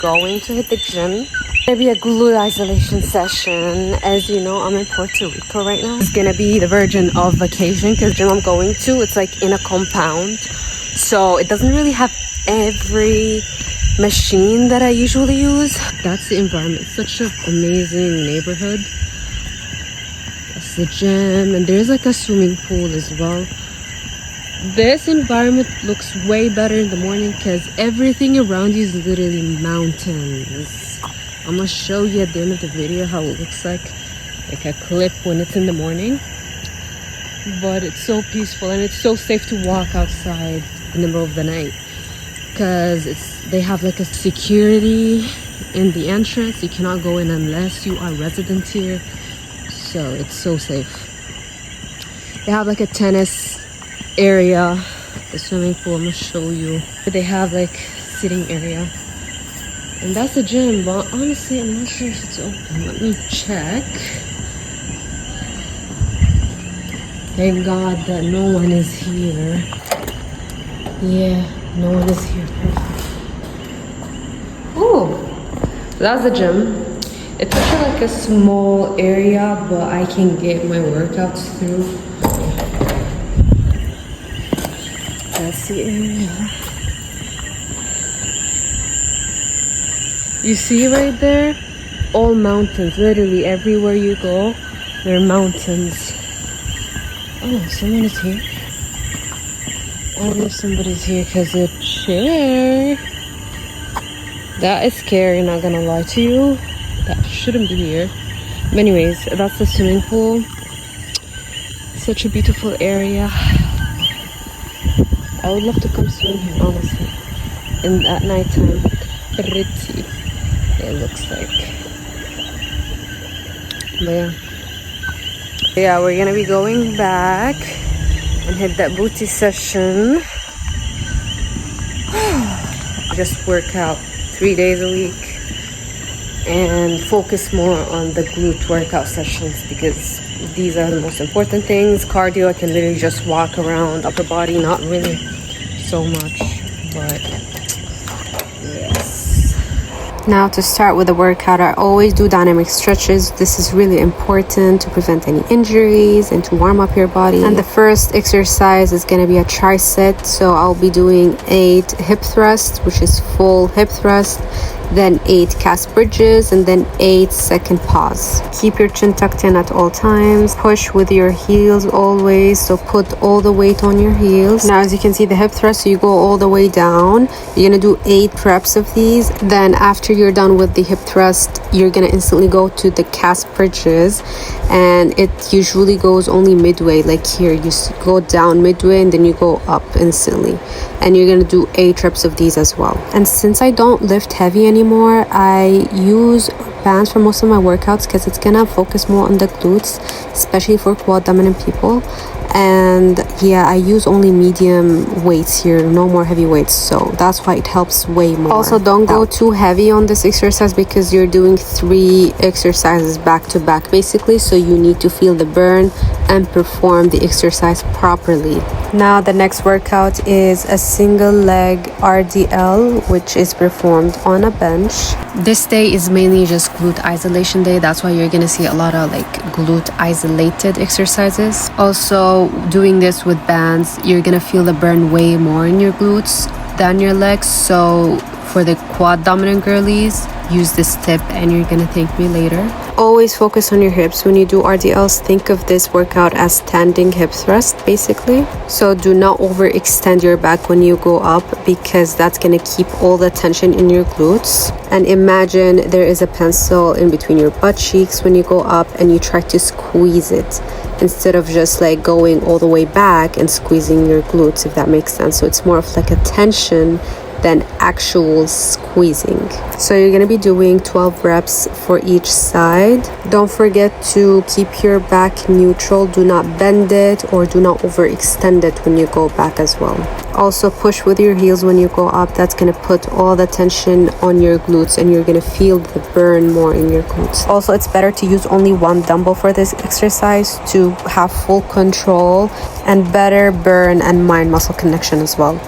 Going to hit the gym. Maybe a glute isolation session. As you know, I'm in Puerto Rico right now. It's gonna be the version of vacation because the gym I'm going to, it's like in a compound. So it doesn't really have every machine that I usually use. That's the environment. It's such an amazing neighborhood. That's the gym, and there's like a swimming pool as well. This environment looks way better in the morning because everything around you is literally mountains. I'm gonna show you at the end of the video how it looks like a clip when it's in the morning. But it's so peaceful and it's so safe to walk outside in the middle of the night because they have like a security in the entrance. You cannot go in unless you are resident here, so it's so safe. They have like a tennis area, the swimming pool. I'm gonna show you. They have like sitting area, and that's the gym. But honestly, I'm not sure if it's open. Let me check. Thank God that no one is here. Yeah, no one is here. Oh, that's the gym. It's actually like a small area, but I can get my workouts through. That's the area. You see right there? All mountains. Literally everywhere you go, there are mountains. Oh, someone is here. I don't know if somebody's here because the chair. That is scary, not gonna lie to you. That shouldn't be here. But anyways, that's the swimming pool. Such a beautiful area. I would love to come swim here, honestly. And at nighttime, pretty it looks like. But yeah, we're gonna be going back and hit that booty session. Just work out 3 days a week and focus more on the glute workout sessions because these are the most important things. Cardio, I can literally just walk around, upper body, not really so much, but yes. Now to start with the workout, I always do dynamic stretches. This is really important to prevent any injuries and to warm up your body. And the first exercise is going to be a tricep. So I'll be doing 8 hip thrusts, which is full hip thrust, then 8 calf bridges, and then 8 second pause. Keep your chin tucked in at all times. Push with your heels always, so put all the weight on your heels. Now as you can see, the hip thrust, so you go all the way down. You're gonna do 8 reps of these. Then after you're done with the hip thrust, you're gonna instantly go to the calf bridges, and it usually goes only midway. Like here, you go down midway and then you go up instantly, and you're gonna do 8 reps of these as well. And since I don't lift heavy anymore, I use bands for most of my workouts because it's gonna focus more on the glutes, especially for quad dominant people. And yeah, I use only medium weights here, no more heavy weights, so that's why it helps way more. Also, don't go too heavy on this exercise because you're doing 3 exercises back to back basically, so you need to feel the burn and perform the exercise properly. Now the next workout is a single leg RDL, which is performed on a bench. This day is mainly just glute isolation day. That's why you're gonna see a lot of like glute isolated exercises. Also, doing this with bands, you're gonna feel the burn way more in your glutes than your legs. So for the quad dominant girlies, use this tip and you're gonna thank me later. Always focus on your hips. When you do RDLs, think of this workout as standing hip thrust basically. So do not overextend your back when you go up because that's gonna keep all the tension in your glutes. And imagine there is a pencil in between your butt cheeks when you go up and you try to squeeze it instead of just like going all the way back and squeezing your glutes, if that makes sense. So it's more of like a tension than actual squeezing. So you're gonna be doing 12 reps for each side. Don't forget to keep your back neutral. Do not bend it or do not overextend it when you go back as well. Also push with your heels when you go up. That's gonna put all the tension on your glutes and you're gonna feel the burn more in your glutes. Also, it's better to use only one dumbbell for this exercise to have full control and better burn and mind muscle connection as well.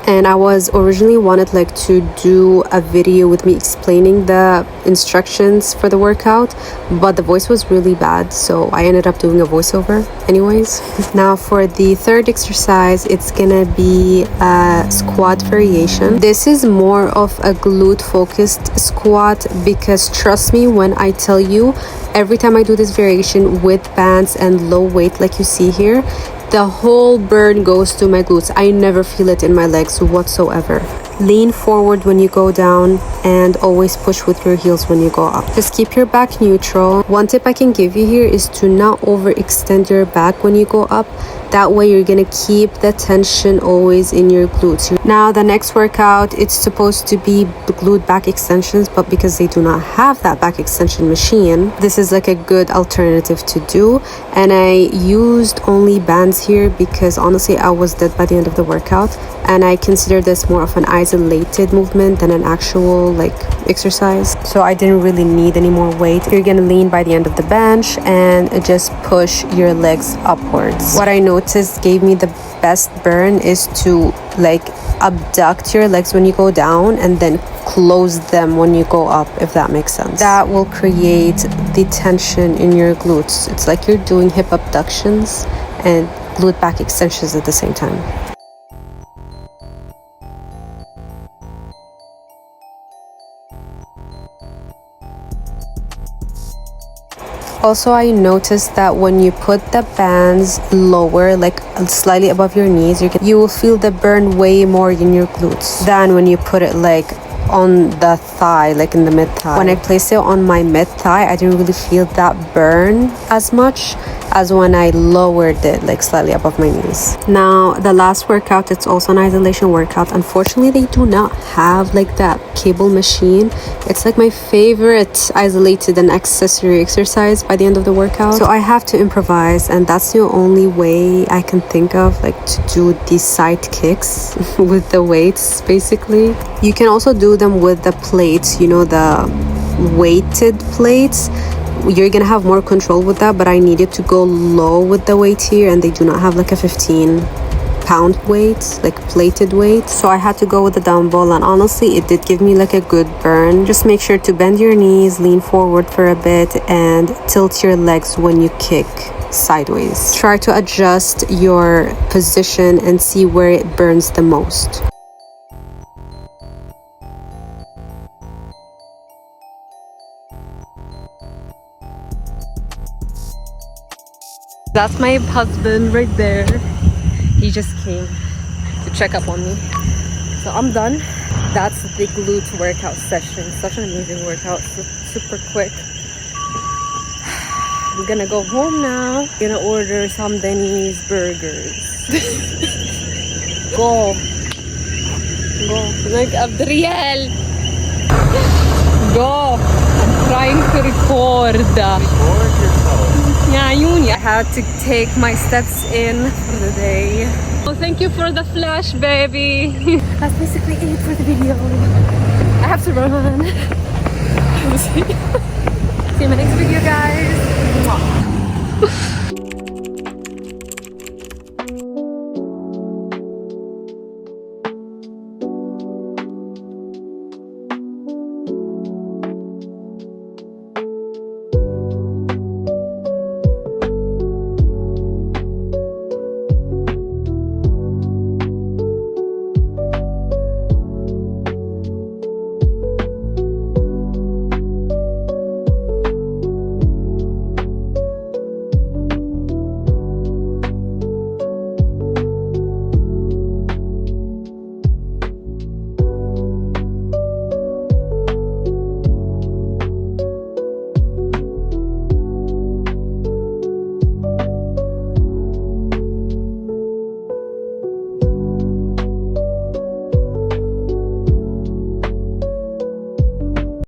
and I was originally wanted like to do a video with me explaining the instructions for the workout, but the voice was really bad, so I ended up doing a voiceover anyways. Now for the third exercise, it's gonna be a squat variation. This is more of a glute focused squat, because trust me when I tell you, every time I do this variation with bands and low weight like you see here, the whole burn goes to my glutes. I never feel it in my legs whatsoever. Lean forward when you go down and always push with your heels when you go up. Just keep your back neutral. One tip I can give you here is to not overextend your back when you go up. That way you're gonna keep the tension always in your glutes. Now the next workout, it's supposed to be glute back extensions, but because they do not have that back extension machine, this is like a good alternative to do. And I used only bands here because honestly I was dead by the end of the workout, and I consider this more of an isolated movement than an actual like exercise, so I didn't really need any more weight. You're gonna lean by the end of the bench and just push your legs upwards. What I noticed gave me the best burn is to like abduct your legs when you go down and then close them when you go up, if that makes sense. That will create the tension in your glutes. It's like you're doing hip abductions and glute back extensions at the same time. Also, I noticed that when you put the bands lower, like slightly above your knees, you will feel the burn way more in your glutes than when you put it like on the thigh, like in the mid thigh. When I placed it on my mid thigh, I didn't really feel that burn as much as when I lowered it like slightly above my knees. Now the last workout, it's also an isolation workout. Unfortunately, they do not have like that cable machine. It's like my favorite isolated and accessory exercise by the end of the workout, so I have to improvise, and that's the only way I can think of like to do these side kicks with the weights. Basically, you can also do them with the plates, you know, the weighted plates. You're gonna have more control with that, but I needed to go low with the weight here, and they do not have like a 15-pound weight, like plated weight, so I had to go with the dumbbell, and honestly it did give me like a good burn. Just make sure to bend your knees, lean forward for a bit, and tilt your legs when you kick sideways. Try to adjust your position and see where it burns the most. That's my husband right there. He just came to check up on me. So I'm done. That's the glute workout session. Such an amazing workout. Super quick. I'm gonna go home now. I'm gonna order some Denny's burgers. Go. Like Abdriel. Go. I'm trying to record. Record yourself. Yeah, I had to take my steps in for the day. Oh, thank you for the flash, baby. That's basically it for the video. I have to run. See you in my next video, guys. Mwah.